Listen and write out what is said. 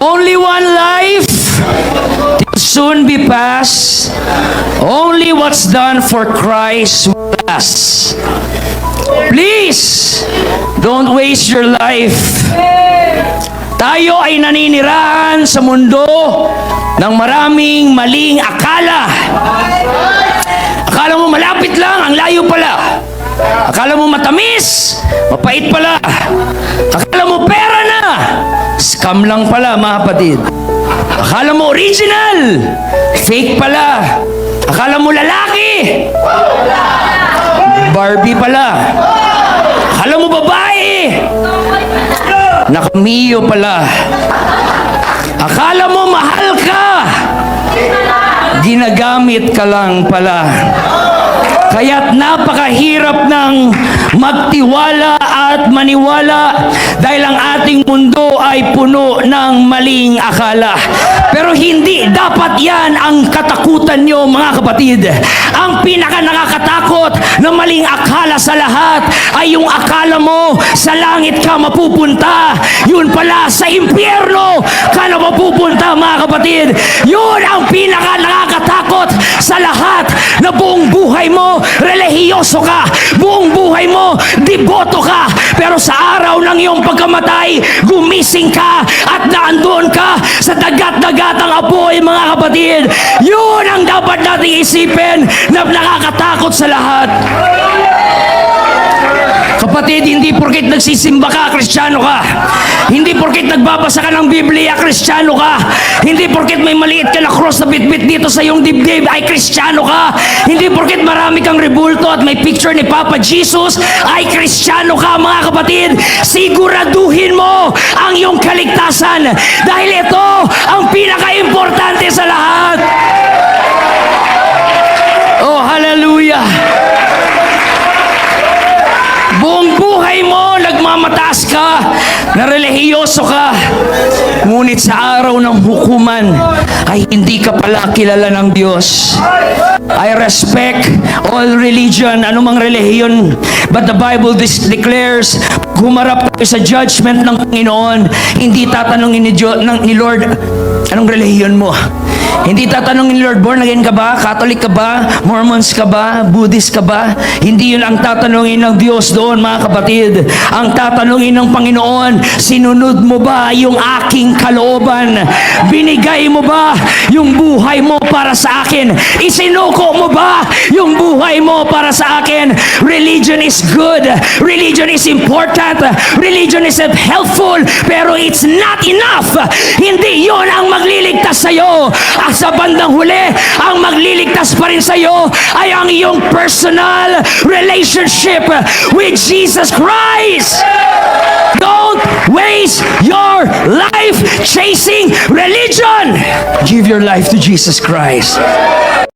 Only one life will soon be past. Only what's done for Christ will last. Please, don't waste your life. Tayo ay naninirahan sa mundo ng maraming maling akala. Akala mo malapit lang, ang layo pala. Akala mo matamis, mapait pala. Akala mo pera na, scam lang pala mga kapatid. Akala mo original, fake pala. Akala mo lalaki, Barbie pala. Akala mo babae, nakamiyo pala. Akala mo mahal ka, ginagamit ka lang pala. Kaya't napakahirap ng magtiwala at maniwala dahil ang ating mundo ay puno ng maling akala. Pero hindi dapat yan ang katakutan nyo mga kapatid. Ang pinaka nakakatakot na maling akala sa lahat ay yung akala mo sa langit ka mapupunta. Yun pala sa impyerno ka na mapupunta mga kapatid. Yun ang pinaka nakakatakot sa lahat na buong buhay mo relihiyoso ka, buong buhay mo deboto ka, pero sa araw ng iyong pagkamatay gumising ka at naandun ka sa dagat-dagatang apoy mga kapatid. Yun ang dapat nating isipin na nakakatakot sa lahat. Kapatid, hindi porket nagsisimba ka, Kristiyano ka. Hindi porket nagbabasa ka ng Biblia, Kristiyano ka. Hindi porket may maliit ka na cross na bitbit dito sa iyong dibdib, ay Kristiyano ka. Hindi porket marami kang rebulto at may picture ni Papa Jesus, ay Kristiyano ka mga kapatid. Siguraduhin mo ang iyong kaligtasan dahil ito ang pinaka-importante sa lahat. Oh, hallelujah! Buong buhay mo, nagmamataas ka, na relihiyoso ka. Ngunit sa araw ng hukuman, ay hindi ka pala kilala ng Diyos. I respect all religion, anumang relihiyon. But the Bible declares, humarap tayo sa judgment ng Panginoon, hindi tatanungin ni Lord, anong relihiyon mo? Hindi tatanungin ni Lord, born again ka ba? Catholic ka ba? Mormons ka ba? Buddhist ka ba? Hindi yun ang tatanungin ng Diyos doon mga kapatid. Ang tatanungin ng Panginoon, sinunod mo ba yung aking kalooban? Binigay mo ba yung buhay mo para sa akin? Isinuko mo ba yung buhay mo para sa akin? Religion is good. Religion is important. Religion is helpful. Pero it's not enough. Hindi yun ang magliligtas sa'yo. Sa bandang huli, ang magliligtas pa rin sa iyo ay ang iyong personal relationship with Jesus Christ. Don't waste your life chasing religion. Give your life to Jesus Christ.